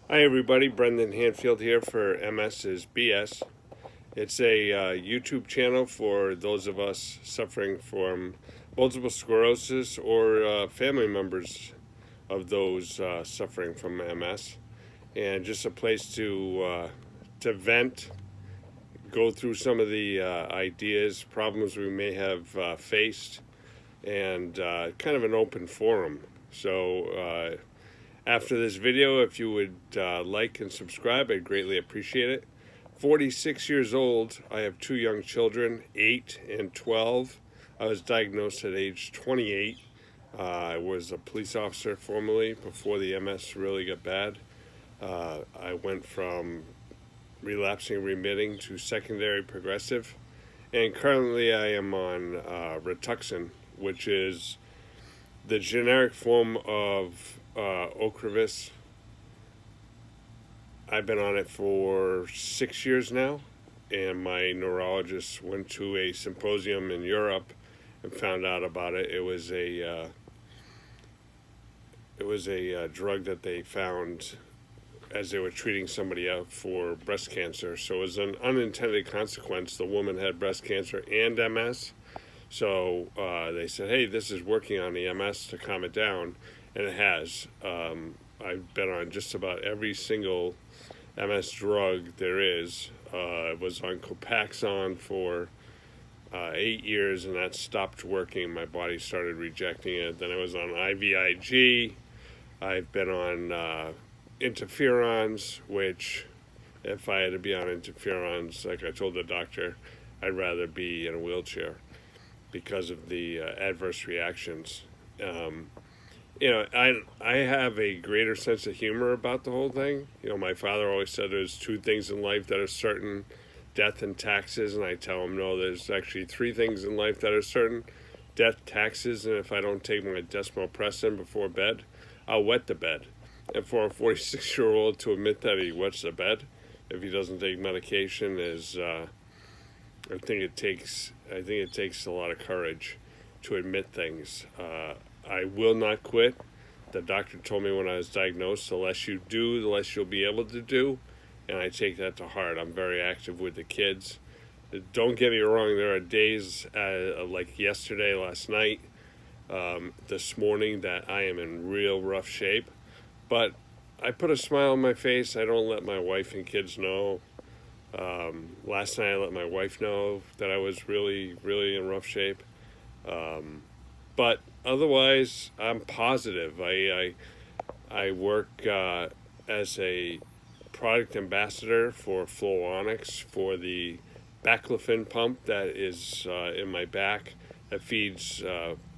Hi, everybody. Brendan Hanfield here for MS is BS. It's a YouTube channel for those of us suffering from multiple sclerosis or family members of those suffering from MS, and just a place to vent, go through some of the ideas, problems we may have faced, and kind of an open forum. So after this video, if you would like and subscribe, I'd greatly appreciate it. 46 years old. I have two young children, 8 and 12. I was diagnosed at age 28. I was a police officer formerly before the MS really got bad. I went from relapsing remitting to secondary progressive. And currently I am on Rituxan, which is the generic form of Ocrevus. I've been on it for 6 years now, and my neurologist went to a symposium in Europe and found out about it. It was a drug that they found as they were treating somebody out for breast cancer. So it was an unintended consequence. The woman had breast cancer and MS. So they said, hey, this is working on the MS to calm it down. And it has. I've been on just about every single MS drug there is. I was on Copaxone for 8 years, and that stopped working. My body started rejecting it. Then I was on IVIG. I've been on interferons, which if I had to be on interferons, like I told the doctor, I'd rather be in a wheelchair because of the adverse reactions. I have a greater sense of humor about the whole thing. My father always said there's two things in life that are certain, death and taxes, and I tell him no, there's actually three things in life that are certain: death, taxes, and if I don't take my desmopressin before bed, I'll wet the bed. And for a 46-year-old to admit that he wets the bed if he doesn't take medication is, I think it takes a lot of courage to admit things. I will not quit. The doctor told me when I was diagnosed, the less you do, the less you'll be able to do. And I take that to heart. I'm very active with the kids. Don't get me wrong, there are days like yesterday, last night, this morning, that I am in real rough shape. But I put a smile on my face. I don't let my wife and kids know. Last night I let my wife know that I was really, really in rough shape. But otherwise, I'm positive. I work as a product ambassador for Flowonix for the baclofen pump that is in my back that feeds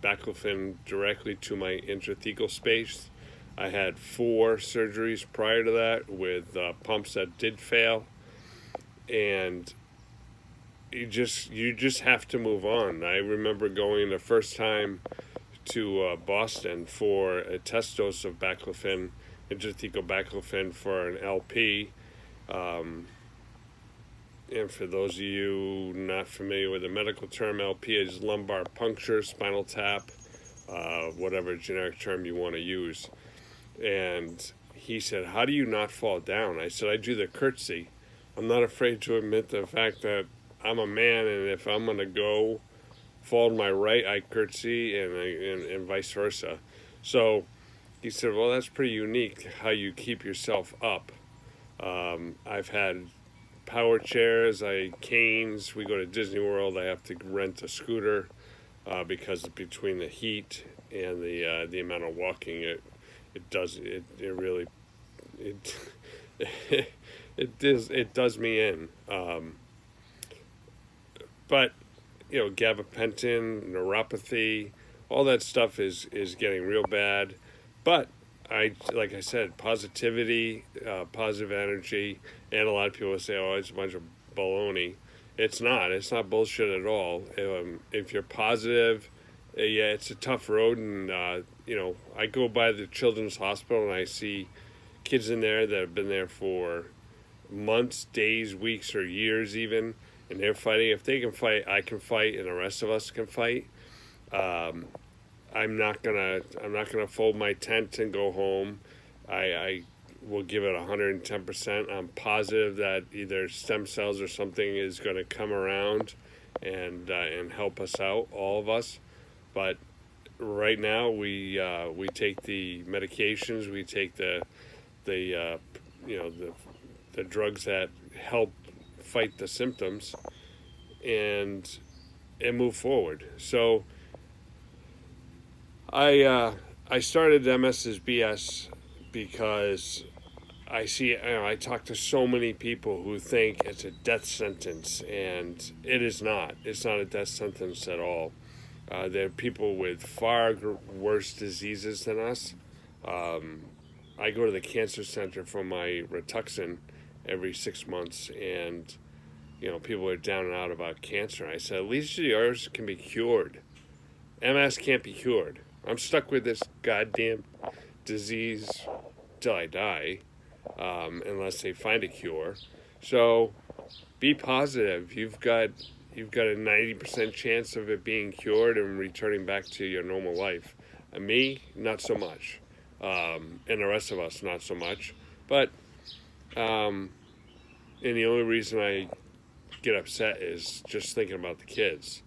baclofen directly to my intrathecal space. I had 4 surgeries prior to that with pumps that did fail, and you just have to move on. I remember going the first time to Boston for a test dose of baclofen, intrathecal baclofen for an LP. And for those of you not familiar with the medical term, LP is lumbar puncture, spinal tap, whatever generic term you want to use. And he said, how do you not fall down? I said, I do the curtsy. I'm not afraid to admit the fact that I'm a man, and if I'm going to go fall to my right, I curtsy, and vice versa. So he said, well, that's pretty unique how you keep yourself up. I've had power chairs, canes. We go to Disney World, I have to rent a scooter because between the heat and the amount of walking, it really it does me in. But gabapentin, neuropathy, all that stuff is getting real bad. But like I said, positivity, positive energy, and a lot of people say, oh, it's a bunch of baloney. It's not. It's not bullshit at all. If you're positive, yeah, it's a tough road. And, I go by the Children's Hospital and I see kids in there that have been there for months, days, weeks, or years even, and they're fighting. If they can fight, I can fight, and the rest of us can fight. I'm not gonna fold my tent and go home. I we'll give it 110%. I'm positive that either stem cells or something is going to come around and help us out, all of us. But right now, we take the medications, we take the the drugs that help fight the symptoms, and move forward. So I started MS is BS because I see, I talk to so many people who think it's a death sentence, and it is not. It's not a death sentence at all. There are people with far worse diseases than us. I go to the cancer center for my Rituxan every 6 months, and people are down and out about cancer. I said, at least yours can be cured. MS can't be cured. I'm stuck with this goddamn disease till I die, unless they find a cure. So be positive. You've got a 90% chance of it being cured and returning back to your normal life. And me, not so much. And the rest of us, not so much. But, and the only reason I get upset is just thinking about the kids,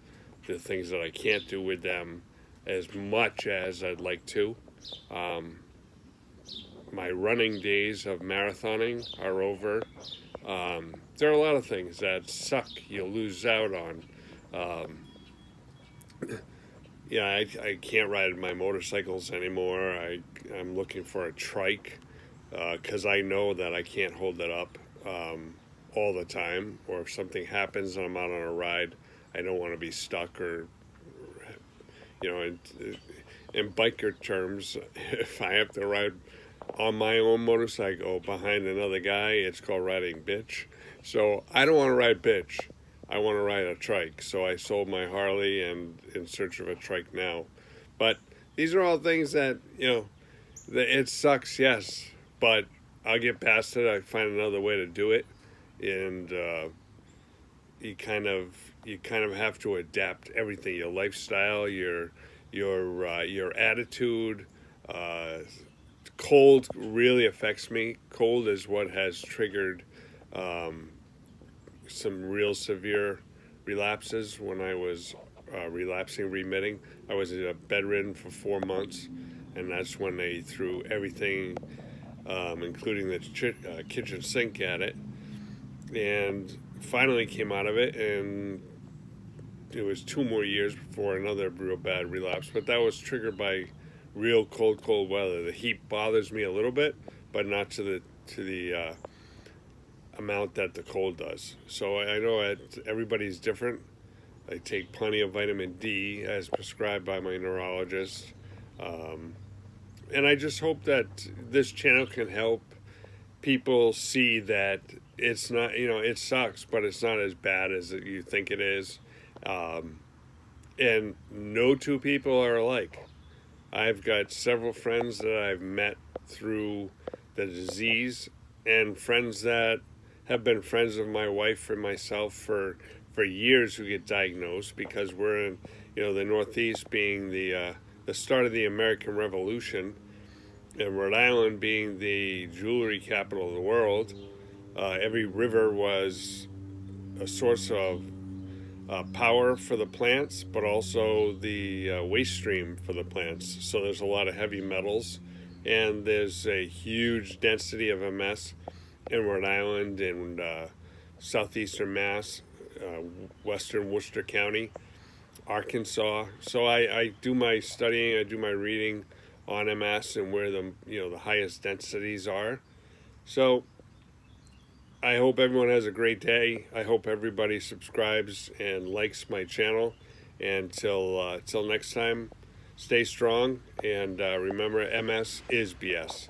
the things that I can't do with them as much as I'd like to. My running days of marathoning are over. There are a lot of things that suck. You lose out on. I can't ride my motorcycles anymore. I'm looking for a trike because I know that I can't hold it up all the time. Or if something happens and I'm out on a ride, I don't want to be stuck or, in biker terms, if I have to ride on my own motorcycle behind another guy, it's called riding bitch. So I don't want to ride bitch. I want to ride a trike. So I sold my Harley and in search of a trike now. But these are all things that, it sucks, yes, but I'll get past it. I find another way to do it. And you kind of have to adapt everything, your lifestyle, your attitude. Cold really affects me. Cold is what has triggered some real severe relapses when I was remitting. I was bedridden for 4 months, and that's when they threw everything, including the kitchen sink, at it, and finally came out of it. And it was 2 more years before another real bad relapse, but that was triggered by real cold weather. The heat bothers me a little bit, but not to the amount that the cold does. So I know that everybody's different. I take plenty of vitamin D as prescribed by my neurologist. And I just hope that this channel can help people see that it's not, it sucks, but it's not as bad as you think it is. And no two people are alike. I've got several friends that I've met through the disease, and friends that have been friends of my wife and myself for years who get diagnosed, because we're in, the Northeast being the start of the American Revolution, and Rhode Island being the jewelry capital of the world. Every river was a source of power for the plants, but also the waste stream for the plants. So there's a lot of heavy metals, and there's a huge density of MS in Rhode Island and southeastern Mass, western Worcester County, Arkansas. So I do my studying, I do my reading on MS and where the highest densities are. So I hope everyone has a great day. I hope everybody subscribes and likes my channel. And till next time, stay strong, and remember, MS is BS.